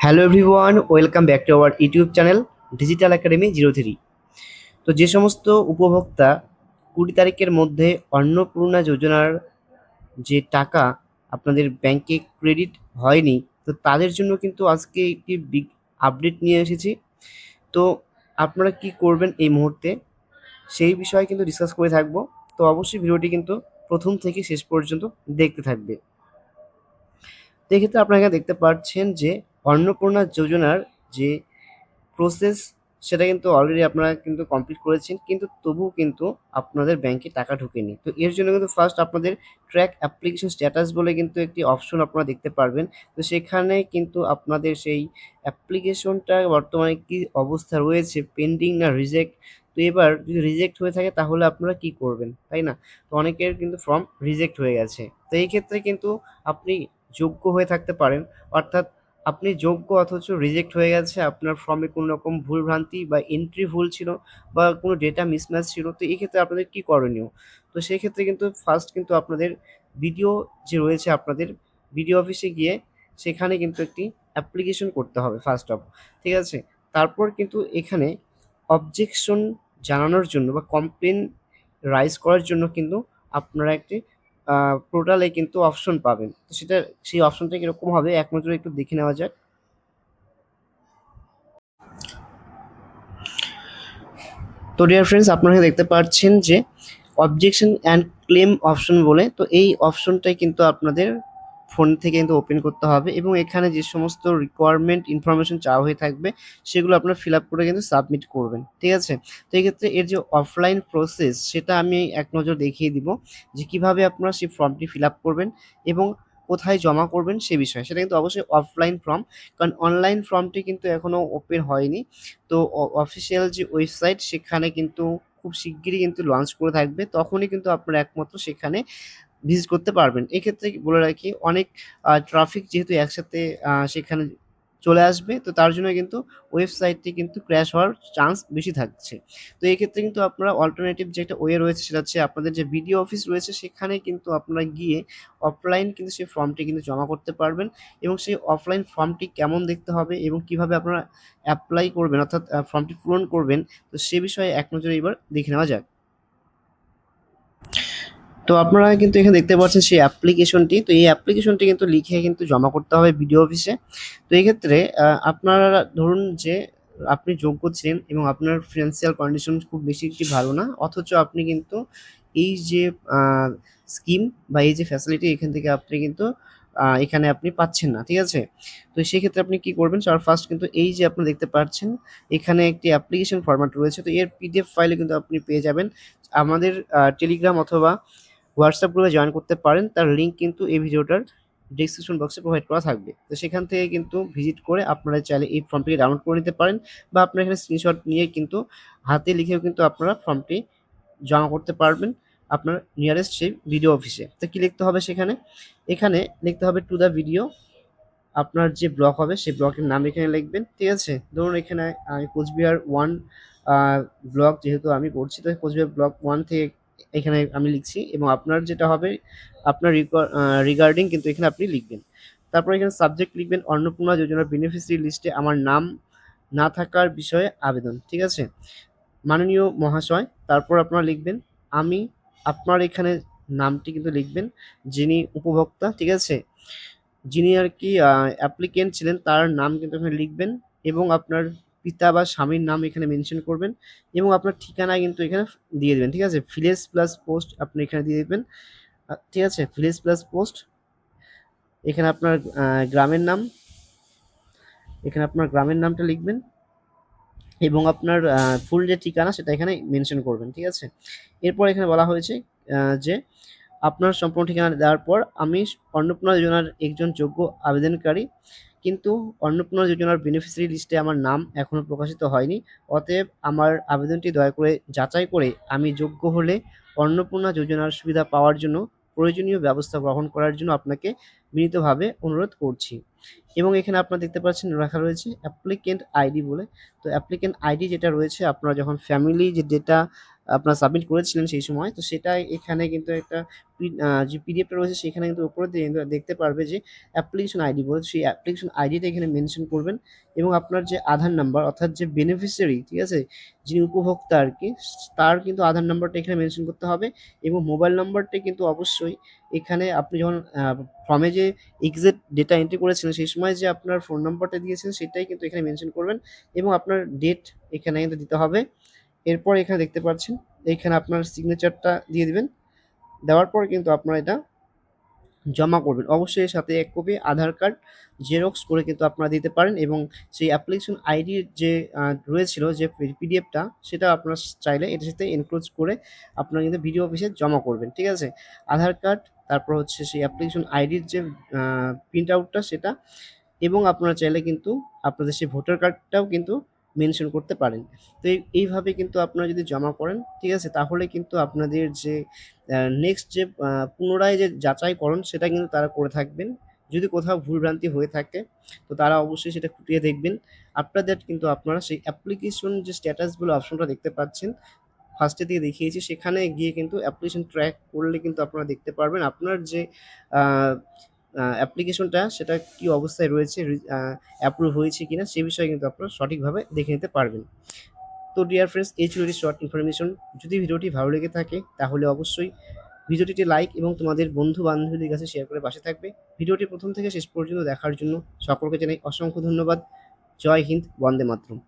Hello everyone, welcome back to our YouTube channel digital academy 03। তো যে সমস্ত উপভোক্তা 20 তারিখের মধ্যে অন্নপূর্ণা যোজনার যে টাকা আপনাদের ব্যাংকে ক্রেডিট হয়নি, তো তাদের জন্য কিন্তু আজকে একটি বিগ আপডেট নিয়ে এসেছি। তো আপনারা কি করবেন এই মুহূর্তে, সেই বিষয়ে কিন্তু ডিসকাস করে থাকবো। তো অবশ্যই ভিডিওটি কিন্তু প্রথম থেকে শেষ পর্যন্ত দেখতে থাকবে। তো এক্ষেত্রে আপনারা এখানে দেখতে পাচ্ছেন যে অন্নপূর্ণা যোজনার যে প্রসেস, সেটা কিন্তু অলরেডি আপনারা কিন্তু কমপ্লিট করেছেন, কিন্তু তবুও কিন্তু আপনাদের ব্যাংকে টাকা ঢোকেনি। তো এর জন্য কিন্তু ফার্স্ট আপনাদের ট্র্যাক অ্যাপ্লিকেশন স্ট্যাটাস বলে কিন্তু একটি অপশন আপনারা দেখতে পারবেন। তো সেখানে কিন্তু আপনাদের সেই অ্যাপ্লিকেশনটা বর্তমানে কি অবস্থা রয়েছে, পেন্ডিং না রিজেক্ট। তো এবার যদি রিজেক্ট হয়ে থাকে তাহলে আপনারা কি করবেন, তাই না? তো অনেকের কিন্তু ফর্ম রিজেক্ট হয়ে গেছে। তো এই ক্ষেত্রে কিন্তু আপনি যোগ্য হয়ে থাকতে পারেন, অর্থাৎ আপনি যোগ্য অথচ রিজেক্ট হয়ে গেছে, আপনার ফর্মে কোনো রকম ভুলভ্রান্তি বা এন্ট্রি ভুল ছিল বা কোনো ডেটা মিসম্যাচ ছিল। তো এই ক্ষেত্রে আপনাদের কি করণীয়? তো সেই ক্ষেত্রে কিন্তু ফার্স্ট কিন্তু আপনাদের বিডিও যে রয়েছে, আপনাদের বিডিও অফিসে গিয়ে সেখানে কিন্তু একটি অ্যাপ্লিকেশন করতে হবে ফার্স্ট অফ, ঠিক আছে? তারপর কিন্তু এখানে অবজেকশন জানানোর জন্য বা কমপ্লেন রাইজ করার জন্য কিন্তু আপনারা একটি পোর্টালে কিন্তু অপশন পাবেন। তো সেই অপশনটা কিরকম হবে এক নজরে একটু দেখে নেওয়া যাক। তো ডিয়ার ফ্রেন্ডস, আপনারা দেখতে পাচ্ছেন যে অবজেকশন অ্যান্ড ক্লেম অপশন বলে, তো এই অপশনটাই কিন্তু আপনাদের ফোন থেকে কিন্তু ওপেন করতে হবে এবং এখানে যে সমস্ত রিকোয়ারমেন্ট ইনফরমেশন চাওয়া হয়ে থাকবে সেগুলো আপনারা ফিল আপ করে কিন্তু সাবমিট করবেন, ঠিক আছে? তো এই ক্ষেত্রে এর যে অফলাইন প্রসেস, সেটা আমি এক নজর দেখিয়ে দিব যে কিভাবে আপনারা সেই ফর্মটি ফিল আপ করবেন এবং কোথায় জমা করবেন সে বিষয়ে। সেটা কিন্তু অবশ্যই অফলাইন ফর্ম, কারণ অনলাইন ফর্মটি কিন্তু এখনও ওপেন হয়নি। তো অফিসিয়াল যে ওয়েবসাইট, সেখানে কিন্তু খুব শিগগিরই কিন্তু লঞ্চ করে থাকবে, তখনই কিন্তু আপনারা একমাত্র সেখানে ভিজিট করতে পারবেন। এক্ষেত্রে বলে রাখি, অনেক ট্রাফিক যেহেতু একসাথে সেখানে চলে আসবে, তো তার জন্য কিন্তু ওয়েবসাইটটি কিন্তু ক্র্যাশ হওয়ার চান্স বেশি থাকছে। তো এক্ষেত্রে কিন্তু আপনারা অল্টারনেটিভ যে একটা ওয়ে রয়েছে, সেটা হচ্ছে আপনাদের যে বিডিও অফিস রয়েছে সেখানে কিন্তু আপনারা গিয়ে অফলাইন কিন্তু সেই ফর্মটি কিন্তু জমা করতে পারবেন। এবং সেই অফলাইন ফর্মটি কেমন দেখতে হবে এবং কিভাবে আপনারা অ্যাপ্লাই করবেন, অর্থাৎ ফর্মটি পূরণ করবেন, তো সে বিষয়ে এক নজরে এবার দেখে নেওয়া যাক। তো আপনারা কিন্তু এখানে দেখতে পাচ্ছেন সেই অ্যাপ্লিকেশনটি। তো এই অ্যাপ্লিকেশনটি কিন্তু লিখে কিন্তু জমা করতে হবে বিডিও অফিসে। তো এক্ষেত্রে আপনারা ধরুন যে আপনি যোগ্য ছিলেন এবং আপনার ফিনান্সিয়াল কন্ডিশন খুব বেশি একটি ভালো না, অথচ আপনি কিন্তু এই যে স্কিম বা এই যে ফ্যাসিলিটি, এখান থেকে আপনি কিন্তু এখানে আপনি পাচ্ছেন না, ঠিক আছে? তো সেক্ষেত্রে আপনি কি করবেন, সবার ফার্স্ট কিন্তু এই যে আপনি দেখতে পাচ্ছেন এখানে একটি অ্যাপ্লিকেশন ফরম্যাট রয়েছে, তো এর পিডিএফ ফাইলে কিন্তু আপনি পেয়ে যাবেন। আমাদের টেলিগ্রাম অথবা হোয়াটসঅ্যাপ গ্রুপে জয়েন করতে পারেন, তার লিঙ্ক কিন্তু এই ভিডিওটার ডেসক্রিপশন বক্সে প্রোভাইড করা থাকবে। তো সেখান থেকে কিন্তু ভিজিট করে আপনারা চাইলে এই ফর্মটিকে ডাউনলোড করে নিতে পারেন, বা আপনারা এখানে স্ক্রিনশট নিয়ে কিন্তু হাতে লিখেও কিন্তু আপনারা ফর্মটি জমা করতে পারবেন আপনার নিয়ারেস্ট সেই ভিডিও অফিসে। তো কী লিখতে হবে সেখানে? এখানে লিখতে হবে টু দ্য ভিডিও, আপনার যে ব্লক হবে সেই ব্লকের নাম এখানে লিখবেন, ঠিক আছে? ধরুন এখানে আমি কোচবিহার 1 ব্লক যেহেতু আমি করছি, তো কোচবিহার ব্লক 1 থেকে এখানে আমি লিখছি, এবং আপনার যেটা হবে আপনার রিগার্ডিং কিন্তু এখানে আপনি লিখবেন। তারপর এখানে সাবজেক্ট লিখবেন অন্নপূর্ণা যোজনার বেনিফিশিয়ারি লিস্টে আমার নাম না থাকার বিষয়ে আবেদন, ঠিক আছে? মাননীয় মহাশয়, তারপর আপনারা লিখবেন আমি, আপনার এখানে নামটি কিন্তু লিখবেন, যিনি উপভোক্তা, ঠিক আছে? যিনি আরকি অ্যাপ্লিকেন্ট ছিলেন তার নাম কিন্তু এখানে লিখবেন, এবং আপনার পিতা বা স্বামীর নাম এখানে মেনশন করবেন, এবং আপনার ঠিকানা কিন্তু এখানে দিয়ে দিবেন, ঠিক আছে? ভিলেজ প্লাস পোস্ট আপনি এখানে দিয়ে দিবেন। ঠিক আছে? ভিলেজ প্লাস পোস্ট, এখানে আপনার গ্রামের নাম, এখানে আপনার গ্রামের নামটা লিখবেন, এবং আপনার ফুল যে ঠিকানা সেটা এখানে মেনশন করবেন, ঠিক আছে? এরপর এখানে বলা হয়েছে যে আপনার সম্পূর্ণ ঠিকানা দেওয়ার পর আমি অন্নপূর্ণা যোজনার একজন যোগ্য আবেদনকারী, কিন্তু অন্নপূর্ণা যোজনার বেনিফিশিয়ারি লিস্টে আমার নাম এখনও প্রকাশিত হয়নি। অতএব আমার আবেদনটি দয়া করে যাচাই করে আমি যোগ্য হলে অন্নপূর্ণা যোজনার সুবিধা পাওয়ার জন্য প্রয়োজনীয় ব্যবস্থা গ্রহণ করার জন্য আপনাকে বিনীতভাবে অনুরোধ করছি। এবং এখানে আপনারা দেখতে পাচ্ছেন লেখা রয়েছে অ্যাপ্লিকেন্ট আইডি বলে। তো অ্যাপ্লিকেন্ট আইডি যেটা রয়েছে, আপনারা যখন ফ্যামিলি যে ডেটা আপনার সাবমিট করেছিলেন সেই সময়, তো সেটা এখানে কিন্তু একটা যে পিডিএফটা রয়েছে সেখানে কিন্তু উপরে দিয়ে কিন্তু দেখতে পারবে যে অ্যাপ্লিকেশন আইডি বলে, সেই অ্যাপ্লিকেশন আইডিটা এখানে মেনশন করবেন এবং আপনার যে আধার নাম্বার অর্থাৎ যে বেনিফিশিয়ারি, ঠিক আছে, যিনি উপভোক্তা আর কি, তার কিন্তু আধার নাম্বারটা এখানে মেনশন করতে হবে এবং মোবাইল নাম্বারটা কিন্তু অবশ্যই এখানে আপনি যখন ফর্মে যে এক্সাক্ট ডেটা এন্ট্রি করেছিলেন সেই সময় যে আপনার ফোন নাম্বারটা দিয়েছেন সেটাই কিন্তু এখানে মেনশন করবেন এবং আপনার ডেট এখানে কিন্তু দিতে হবে। এরপর এখানে দেখতে পাচ্ছেন এইখানে আপনার সিগনেচারটা দিয়ে দিবেন। দেওয়ার পর কিন্তু আপনারা এটা জমা করবেন। অবশ্যই এর সাথে ১ কপি আধার কার্ড জেরক্স করে কিন্তু আপনারা দিতে পারেন এবং সেই অ্যাপ্লিকেশন আইডির যে রয়েছিল যে পিডিএফটা সেটা আপনারা চাইলে এটার সাথে এনক্লোজ করে আপনারা কিন্তু বিডিও অফিসে জমা করবেন। ঠিক আছে? আধার কার্ড, তারপর হচ্ছে সেই অ্যাপ্লিকেশন আইডির যে প্রিন্ট আউটটা সেটা এবং আপনারা চাইলে কিন্তু আপনাদের সেই ভোটার কার্ডটাও কিন্তু মেনশন করতে পারেন। তো এইভাবে কিন্তু আপনারা যদি জমা করেন, ঠিক আছে? তাহলে কিন্তু আপনাদের যে নেক্সট যে পুনরায় যে যাচাইকরণ সেটা কিন্তু তারা করে থাকবেন। যদি কোথাও ভুলভ্রান্তি হয়ে থাকে তো তারা অবশ্যই সেটা খুঁটিয়ে দেখবেন। আফটার দ্যাট কিন্তু আপনারা সেই অ্যাপ্লিকেশন যে স্ট্যাটাস বলে অপশনটা দেখতে পাচ্ছেন, ফার্স্টের দিকে দেখিয়েছি সেখানে গিয়ে কিন্তু অ্যাপ্লিকেশন ট্র্যাক করলে কিন্তু আপনারা দেখতে পারবেন আপনার যে আ আ অ্যাপ্লিকেশনটা সেটা কি অবস্থায় রয়েছে, অ্যাপ্রুভ হয়েছে কিনা সে বিষয়ে কিন্তু আপনারা সঠিকভাবে দেখে নিতে পারবেন। তো ডিয়ার ফ্রেন্ডস, এই ছিল শর্ট ইনফরমেশন। যদি ভিডিওটি ভালো লেগে থাকে তাহলে অবশ্যই ভিডিওটিতে লাইক এবং তোমাদের বন্ধু-বান্ধবীদের কাছে শেয়ার করে পাশে থাকবে। ভিডিওটি প্রথম থেকে শেষ পর্যন্ত দেখার জন্য সকলকে জানাই অসংখ্য ধন্যবাদ। জয় হিন্দ, বন্দে মাতরম।